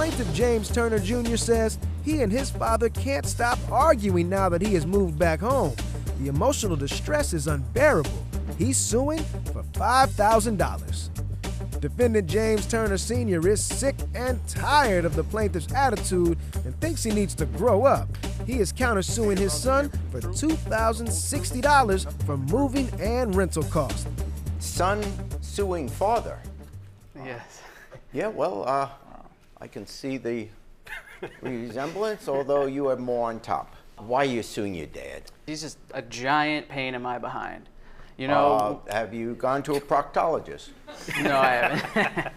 Plaintiff James Turner Jr. says he and his father can't stop arguing now that he has moved back home. The emotional distress is unbearable. He's suing for $5,000. Defendant James Turner Sr. is sick and tired of the plaintiff's attitude and thinks he needs to grow up. He is countersuing his son for $2,060 for moving and rental costs. Son suing father? Yes. Yeah, well, I can see the resemblance, although you are more on top. Why are you suing your dad? He's just a giant pain in my behind. You know, have you gone to a proctologist? No, I haven't.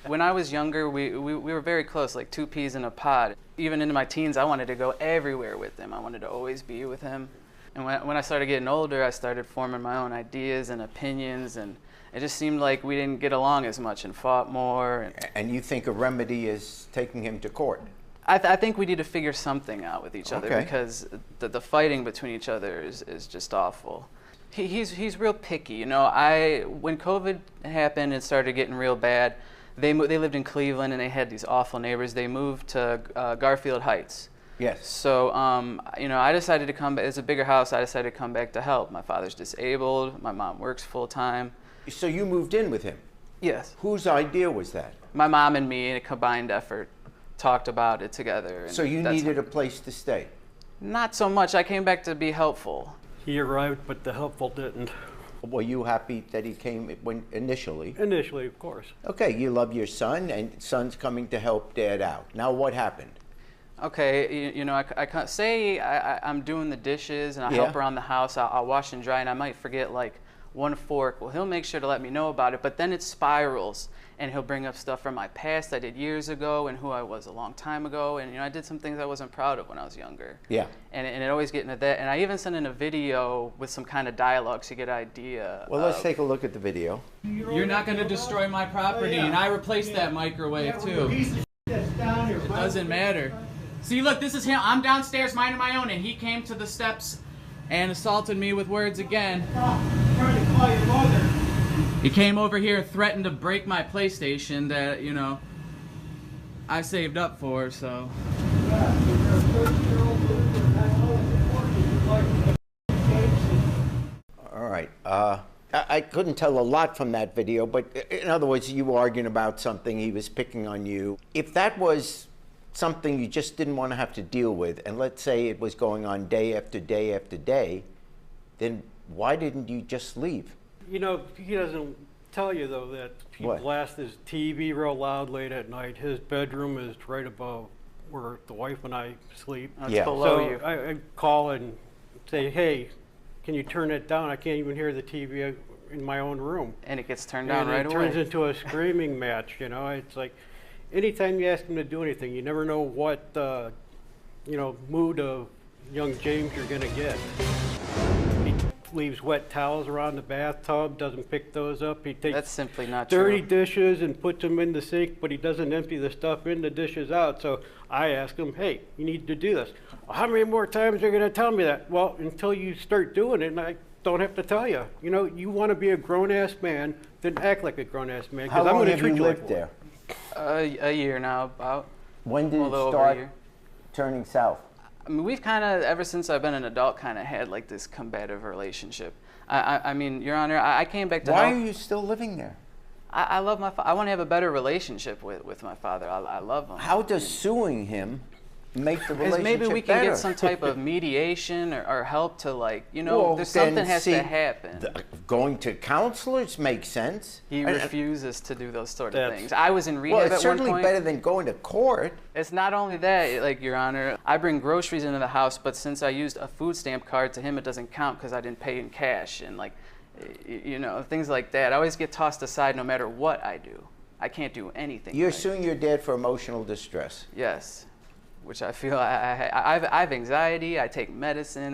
When I was younger, we were very close, like two peas in a pod. Even into my teens, I wanted to go everywhere with him. I wanted to always be with him. And when I started getting older, I started forming my own ideas and opinions, and it just seemed like we didn't get along as much and fought more. And you think a remedy is taking him to court? I think we need to figure something out with each other, because the fighting between each other is just awful. He's real picky, you know. When COVID happened and started getting real bad, they lived in Cleveland and they had these awful neighbors. They moved to Garfield Heights. Yes. So you know, I decided to come back. It's a bigger house. I decided to come back to help. My father's disabled. My mom works full time. So you moved in with him? Yes. Whose idea was that? My mom and me, in a combined effort, talked about it together. And so you needed a place to stay? Not so much. I came back to be helpful. He arrived, but the helpful didn't. Were you happy that he came initially? Initially, of course. Okay, you love your son, and son's coming to help dad out. Now what happened? Okay, you know, I can't say I'm doing the dishes and I help around the house. I'll wash and dry, and I might forget like one fork. Well, he'll make sure to let me know about it, but then it spirals, and he'll bring up stuff from my past I did years ago and who I was a long time ago, and you know, I did some things I wasn't proud of when I was younger. Yeah. And it always get into that, and I even sent in a video with some kind of dialogue so you get an idea. Well, let's take a look at the video. You're not going to destroy my property, and I replaced that microwave too. It doesn't matter. See, look, this is him. I'm downstairs minding my own, and he came to the steps and assaulted me with words again. Trying to call your mother. He came over here and threatened to break my PlayStation that, you know, I saved up for, so. All right. I couldn't tell a lot from that video, but in other words, you were arguing about something, he was picking on you. If that was something you just didn't want to have to deal with, and let's say it was going on day after day after day, then why didn't you just leave? You know, he doesn't tell you, though, that he blasts his TV real loud late at night. His bedroom is right above where the wife and I sleep. It's below so you. I call and say, hey, can you turn it down? I can't even hear the TV in my own room. And it gets turned down right away. And it turns into a screaming match, you know. It's like, anytime you ask him to do anything, you never know what, you know, mood of young James you're going to get. He leaves wet towels around the bathtub, doesn't pick those up. He takes That's simply not dirty true. dishes and puts them in the sink, but he doesn't empty the stuff in the dishes out. So I ask him, hey, you need to do this. Well, how many more times are you going to tell me that? Well, until you start doing it, and I don't have to tell you. You know, you want to be a grown-ass man, then act like a grown-ass man. How long have you lived there? A year now, about. When did it start turning south? I mean, we've kind of, ever since I've been an adult, kind of had like this combative relationship. I mean, Your Honor, I came back to Why are you still living there? I love my father. I want to have a better relationship with my father. I love him. How does suing him make the relationship maybe we can better? get some type of mediation or help to, like, you know, there's something has to happen. Going to counselors makes sense. He refuses to do those sort of things. I was in rehab well, at it's one certainly point. better than going to court. It's not only that, like, Your Honor, I bring groceries into the house, but since I used a food stamp card, to him it doesn't count because I didn't pay in cash, and, like, you know, things like that. I always get tossed aside no matter what I do. I can't do anything. You're suing your dad for emotional distress. Yes. Which I feel I have anxiety. I take medicine.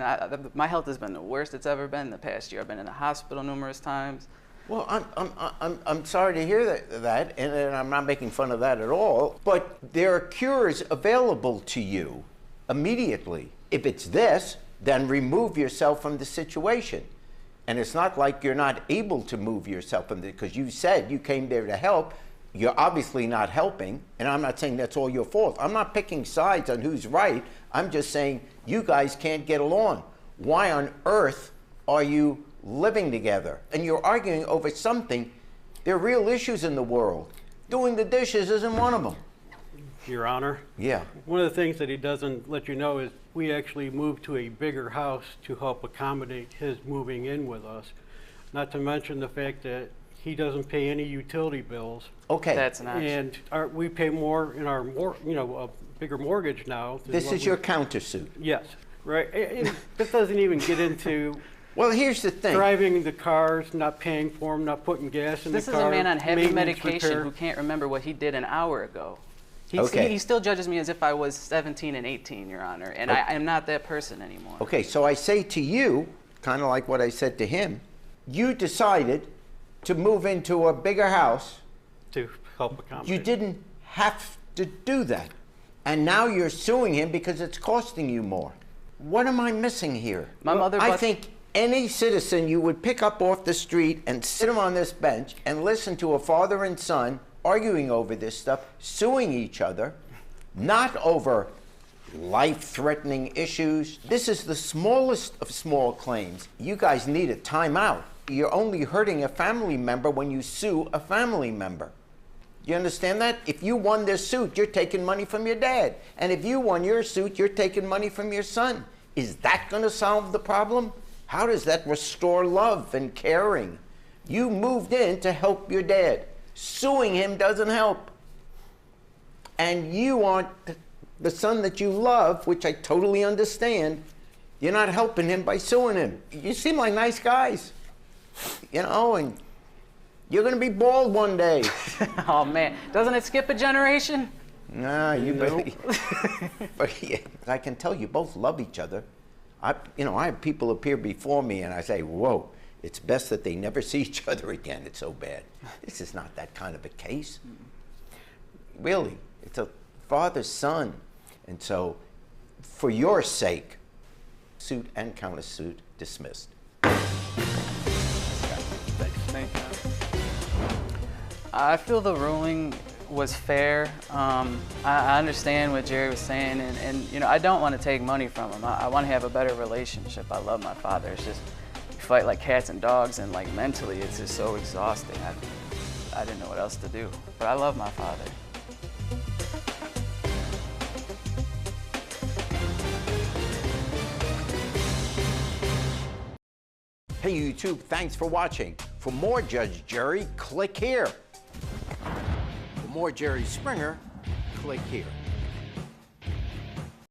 My health has been the worst it's ever been the past year. I've been in the hospital numerous times. Well, I'm sorry to hear that, and I'm not making fun of that at all. But there are cures available to you immediately. If it's this, then remove yourself from the situation. And it's not like you're not able to move yourself from it, because you said you came there to help. You're obviously not helping, and I'm not saying that's all your fault. I'm not picking sides on who's right. I'm just saying you guys can't get along. Why on earth are you living together? And you're arguing over something. There are real issues in the world. Doing the dishes isn't one of them. Your Honor? Yeah. One of the things that he doesn't let you know is we actually moved to a bigger house to help accommodate his moving in with us. Not to mention the fact that he doesn't pay any utility bills. Okay. That's nice. And we pay more in our a bigger mortgage now. This is your countersuit. Yes, right. And this doesn't even get into Well, here's the thing. driving the cars, not paying for them, not putting gas in This the is car. a man on heavy maintenance, medication repair. who can't remember what he did an hour ago. Okay. He still judges me as if I was 17 and 18, Your Honor, and I am not that person anymore. Okay, so I say to you, kind of like what I said to him, you decided to move into a bigger house. To help accommodate. You didn't have to do that. And now you're suing him because it's costing you more. What am I missing here? My mother I bought- think any citizen you would pick up off the street and sit him on this bench and listen to a father and son arguing over this stuff, suing each other, not over life-threatening issues. This is the smallest of small claims. You guys need a timeout. You're only hurting a family member when you sue a family member. You understand that? If you won this suit, you're taking money from your dad. And if you won your suit, you're taking money from your son. Is that going to solve the problem? How does that restore love and caring? You moved in to help your dad. Suing him doesn't help. And you want the son that you love, which I totally understand, you're not helping him by suing him. You seem like nice guys, you know, and you're going to be bald one day. Oh man, doesn't it skip a generation? Nah, you better. But yeah, I can tell you both love each other. I have people appear before me and I say, whoa, it's best that they never see each other again. It's so bad. This is not that kind of a case. Really, it's a father-son. And so, for your sake, suit and countersuit dismissed. Thank you. I feel the ruling was fair. I understand what Jerry was saying, and you know, I don't want to take money from him. I want to have a better relationship. I love my father. It's just we fight like cats and dogs, and like mentally, it's just so exhausting. I didn't know what else to do, but I love my father. Hey YouTube, thanks for watching. For more Judge Jerry, click here. For more Jerry Springer, click here.